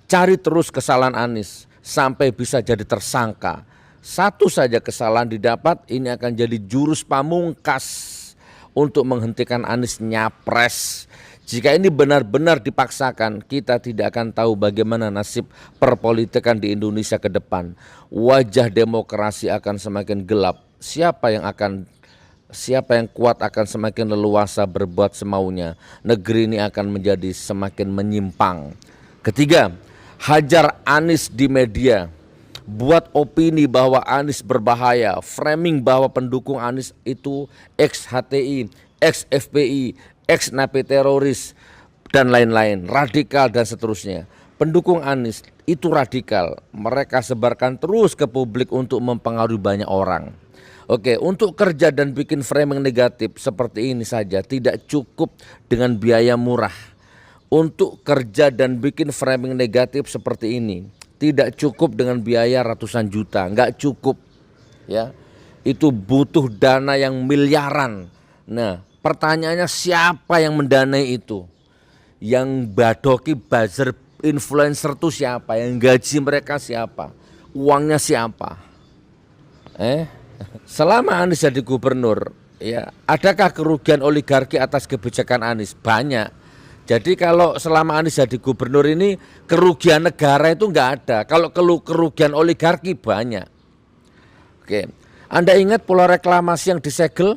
Cari terus kesalahan Anies sampai bisa jadi tersangka. Satu saja kesalahan didapat, ini akan jadi jurus pamungkas untuk menghentikan Anies nyapres. Jika ini benar-benar dipaksakan, kita tidak akan tahu bagaimana nasib perpolitikan di Indonesia ke depan. Wajah demokrasi akan semakin gelap. Siapa yang kuat akan semakin leluasa berbuat semaunya. Negeri ini akan menjadi semakin menyimpang. Ketiga, hajar Anies di media. Buat opini bahwa Anies berbahaya, framing bahwa pendukung Anies itu ex-HTI, ex-FPI, ex-napi teroris, dan lain-lain, radikal dan seterusnya. Pendukung Anies itu radikal, mereka sebarkan terus ke publik untuk mempengaruhi banyak orang. Oke, untuk kerja dan bikin framing negatif seperti ini saja tidak cukup dengan biaya murah. Untuk kerja dan bikin framing negatif seperti ini tidak cukup dengan biaya ratusan juta, nggak cukup ya. Itu butuh dana yang miliaran. Nah, pertanyaannya siapa yang mendanai itu? Yang badoki buzzer influencer itu siapa? Yang gaji mereka siapa? Uangnya siapa? Selama Anies jadi gubernur, ya, adakah kerugian oligarki atas kebijakan Anies? Banyak. Jadi kalau selama Anies jadi gubernur ini kerugian negara itu enggak ada. Kalau kerugian oligarki banyak. Oke. Anda ingat pulau reklamasi yang disegel?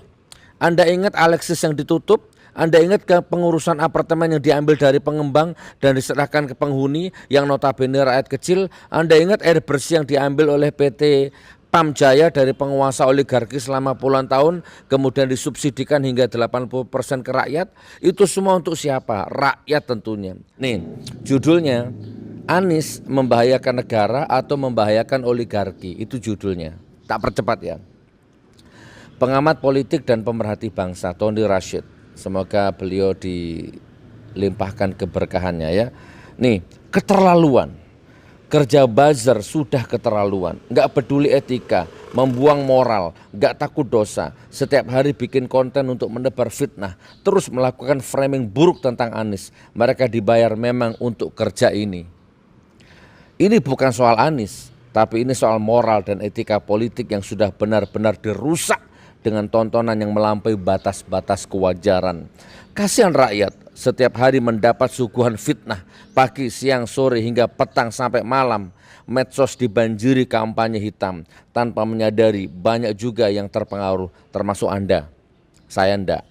Anda ingat Alexis yang ditutup? Anda ingat ke pengurusan apartemen yang diambil dari pengembang dan diserahkan ke penghuni yang notabene rakyat kecil? Anda ingat air bersih yang diambil oleh PT Pam Jaya dari penguasa oligarki selama puluhan tahun kemudian disubsidikan hingga 80% ke rakyat? Itu semua untuk siapa? Rakyat tentunya. Nih, judulnya Anies membahayakan negara atau membahayakan oligarki, itu judulnya. Tak percepat ya. Pengamat politik dan pemerhati bangsa Tony Rashid, semoga beliau dilimpahkan keberkahannya ya. Nih, keterlaluan. Kerja buzzer sudah keterlaluan, nggak peduli etika, membuang moral, nggak takut dosa, setiap hari bikin konten untuk menebar fitnah, terus melakukan framing buruk tentang Anies. Mereka dibayar memang untuk kerja ini. Ini bukan soal Anies, tapi ini soal moral dan etika politik yang sudah benar-benar dirusak dengan tontonan yang melampaui batas-batas kewajaran. Kasihan rakyat setiap hari mendapat suguhan fitnah pagi, siang, sore hingga petang sampai malam. Medsos dibanjiri kampanye hitam tanpa menyadari banyak juga yang terpengaruh termasuk Anda. Saya enggak.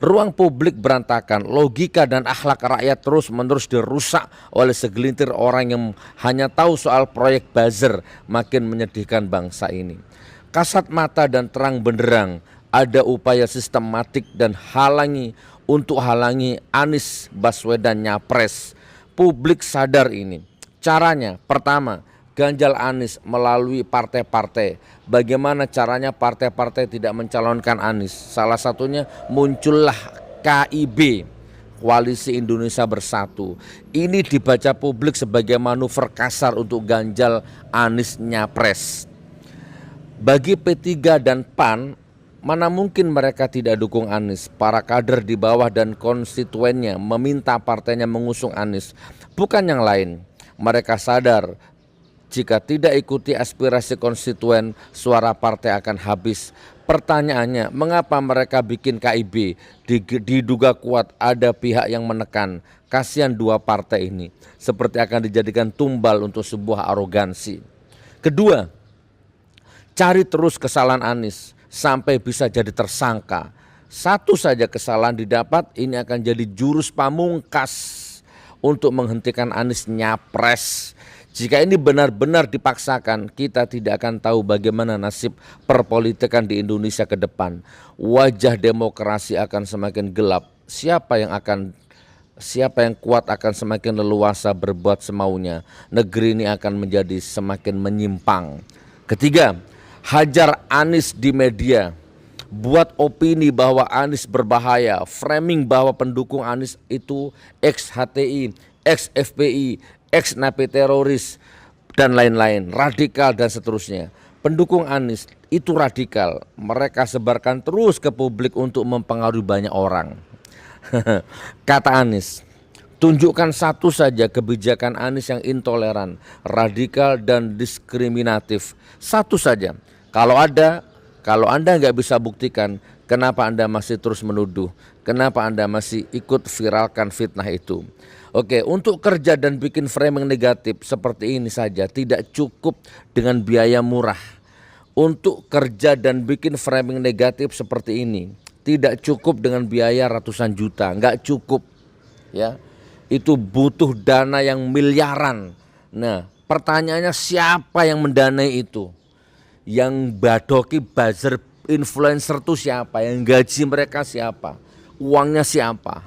Ruang publik berantakan, logika dan akhlak rakyat terus-menerus dirusak oleh segelintir orang yang hanya tahu soal proyek buzzer. Makin menyedihkan bangsa ini. Kasat mata dan terang benderang ada upaya sistematik dan halangi Anies Baswedan nyapres. Publik sadar ini. Caranya pertama, ganjal Anies melalui partai-partai. Bagaimana caranya partai-partai tidak mencalonkan Anies? Salah satunya muncullah KIB, Koalisi Indonesia Bersatu. Ini dibaca publik sebagai manuver kasar untuk ganjal Anies nyapres. Bagi P3 dan PAN, mana mungkin mereka tidak dukung Anies. Para kader di bawah dan konstituennya meminta partainya mengusung Anies, bukan yang lain. Mereka sadar jika tidak ikuti aspirasi konstituen, suara partai akan habis. Pertanyaannya, mengapa mereka bikin KIB? Diduga kuat ada pihak yang menekan. Kasihan dua partai ini, seperti akan dijadikan tumbal untuk sebuah arogansi. Kedua, cari terus kesalahan Anies sampai bisa jadi tersangka. Satu saja kesalahan didapat, ini akan jadi jurus pamungkas untuk menghentikan Anies nyapres. Jika ini benar-benar dipaksakan, kita tidak akan tahu bagaimana nasib perpolitikan di Indonesia ke depan. Wajah demokrasi akan semakin gelap. Siapa yang kuat akan semakin leluasa berbuat semaunya. Negeri ini akan menjadi semakin menyimpang. Ketiga, hajar Anies di media. Buat opini bahwa Anies berbahaya, framing bahwa pendukung Anies itu ex-HTI, ex-FPI, ex-napi teroris, dan lain-lain, radikal dan seterusnya. Pendukung Anies itu radikal, mereka sebarkan terus ke publik untuk mempengaruhi banyak orang. Kata Anies, Tunjukkan satu saja kebijakan Anies yang intoleran, radikal dan diskriminatif. Satu saja. Kalau ada, kalau Anda nggak bisa buktikan, kenapa Anda masih terus menuduh? Kenapa Anda masih ikut viralkan fitnah itu? Oke, untuk kerja dan bikin framing negatif seperti ini saja tidak cukup dengan biaya murah. Untuk kerja dan bikin framing negatif seperti ini tidak cukup dengan biaya ratusan juta, nggak cukup ya. Itu butuh dana yang miliaran. Nah, pertanyaannya siapa yang mendanai itu? Yang badoki buzzer influencer itu siapa? Yang gaji mereka siapa? Uangnya siapa?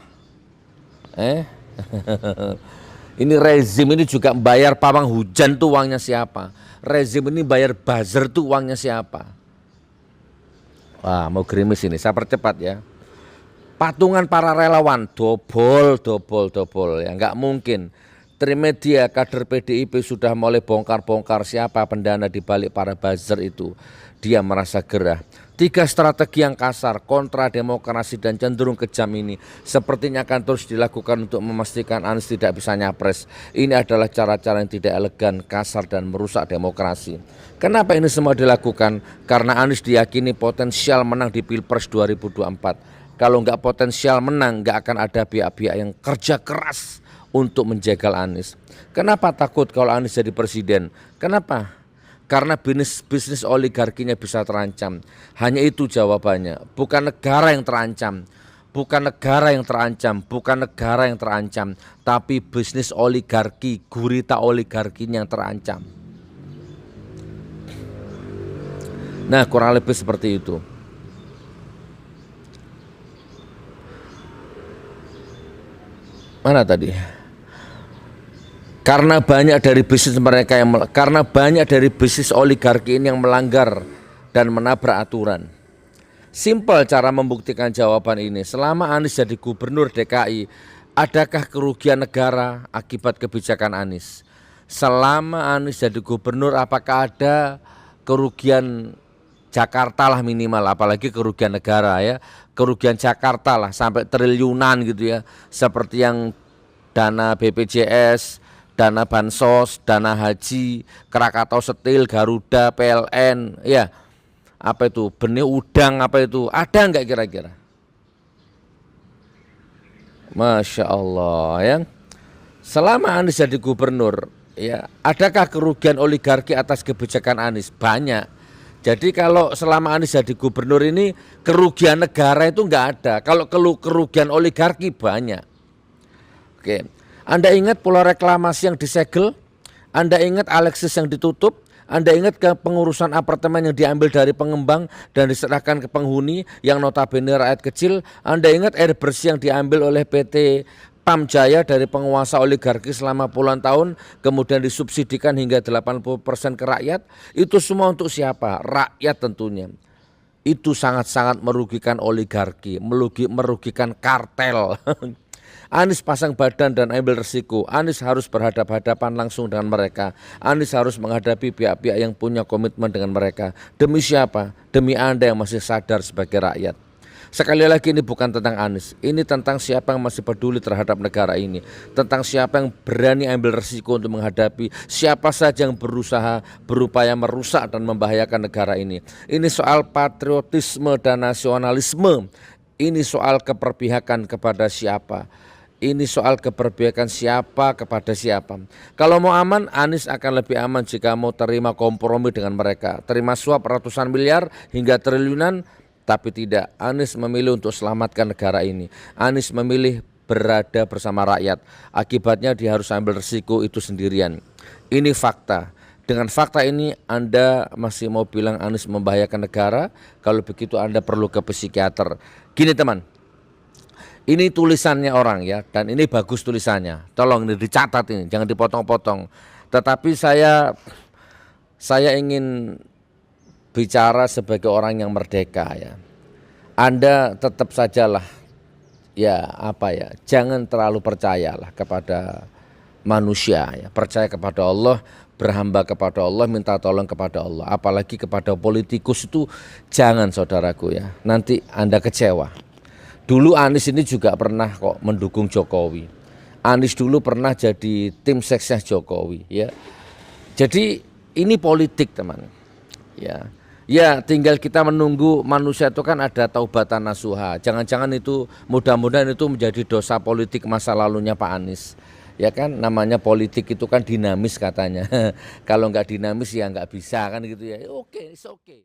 Ini rezim ini juga bayar pawang hujan tuh uangnya siapa? Rezim ini bayar buzzer tuh uangnya siapa? Wah, mau gerimis ini, saya percepat ya. Patungan para relawan dobol ya, nggak mungkin. Trimedia kader PDIP sudah mulai bongkar-bongkar siapa pendana di balik para buzzer itu. Dia merasa gerah. 3 strategi yang kasar, kontra demokrasi dan cenderung kejam ini sepertinya akan terus dilakukan untuk memastikan Anies tidak bisa nyapres. Ini adalah cara-cara yang tidak elegan, kasar dan merusak demokrasi. Kenapa ini semua dilakukan? Karena Anies diyakini potensial menang di Pilpres 2024. Kalau nggak potensial menang, nggak akan ada pihak-pihak yang kerja keras untuk menjegal Anies. Kenapa takut kalau Anies jadi presiden? Kenapa? Karena bisnis oligarkinya bisa terancam. Hanya itu jawabannya. Bukan negara yang terancam. Bukan negara yang terancam. Bukan negara yang terancam. Tapi bisnis oligarki, gurita oligarkinya yang terancam. Nah, kurang lebih seperti itu. Mana tadi? Karena banyak dari bisnis mereka karena banyak dari bisnis oligarki ini yang melanggar dan menabrak aturan. Simpel cara membuktikan jawaban ini. Selama Anies jadi gubernur DKI, adakah kerugian negara akibat kebijakan Anies? Selama Anies jadi gubernur, apakah ada kerugian Jakarta lah minimal, apalagi kerugian negara ya. Kerugian Jakarta lah sampai triliunan gitu ya. Seperti yang dana BPJS, dana bansos, dana haji, Krakatau Steel, Garuda, PLN, ya apa itu, benih udang apa itu, ada nggak kira-kira? Masya Allah ya. Selama Anies jadi gubernur, ya adakah kerugian oligarki atas kebijakan Anies? Banyak. Jadi kalau selama Anies jadi gubernur ini kerugian negara itu nggak ada. Kalau kerugian oligarki banyak. Oke, Anda ingat Pulau Reklamasi yang disegel? Anda ingat Alexis yang ditutup? Anda ingat ke pengurusan apartemen yang diambil dari pengembang dan diserahkan ke penghuni yang notabene rakyat kecil? Anda ingat air bersih yang diambil oleh PT Pam Jaya dari penguasa oligarki selama puluhan tahun kemudian disubsidikan hingga 80% ke rakyat? Itu semua untuk siapa? Rakyat tentunya. Itu sangat-sangat merugikan oligarki, merugikan kartel. Anies pasang badan dan ambil resiko. Anies harus berhadapan-hadapan langsung dengan mereka. Anies harus menghadapi pihak-pihak yang punya komitmen dengan mereka. Demi siapa? Demi Anda yang masih sadar sebagai rakyat. Sekali lagi ini bukan tentang Anies. Ini tentang siapa yang masih peduli terhadap negara ini. Tentang siapa yang berani ambil resiko untuk menghadapi siapa saja yang berupaya merusak dan membahayakan negara ini. Ini soal patriotisme dan nasionalisme. Ini soal keperpihakan kepada siapa. Ini soal keberpihakan siapa kepada siapa. Kalau mau aman, Anies akan lebih aman jika mau terima kompromi dengan mereka. Terima suap ratusan miliar hingga triliunan, tapi tidak. Anies memilih untuk selamatkan negara ini. Anies memilih berada bersama rakyat. Akibatnya dia harus ambil resiko itu sendirian. Ini fakta. Dengan fakta ini Anda masih mau bilang Anies membahayakan negara? Kalau begitu Anda perlu ke psikiater. Gini teman, ini tulisannya orang ya, dan ini bagus tulisannya. Tolong ini dicatat ini, jangan dipotong-potong. Tetapi saya ingin bicara sebagai orang yang merdeka ya. Anda tetap sajalah ya jangan terlalu percayalah kepada manusia ya. Percaya kepada Allah, berhamba kepada Allah, minta tolong kepada Allah. Apalagi kepada politikus itu jangan saudaraku ya. Nanti Anda kecewa. Dulu Anies ini juga pernah kok mendukung Jokowi. Anies dulu pernah jadi tim sukses Jokowi, ya. Jadi ini politik, teman. Ya. Ya, tinggal kita menunggu. Manusia itu kan ada taubatan nasuha. Jangan-jangan itu, mudah-mudahan itu menjadi dosa politik masa lalunya Pak Anies. Ya kan, namanya politik itu kan dinamis katanya. Kalau nggak dinamis ya nggak bisa kan gitu ya. Oke, it's okay.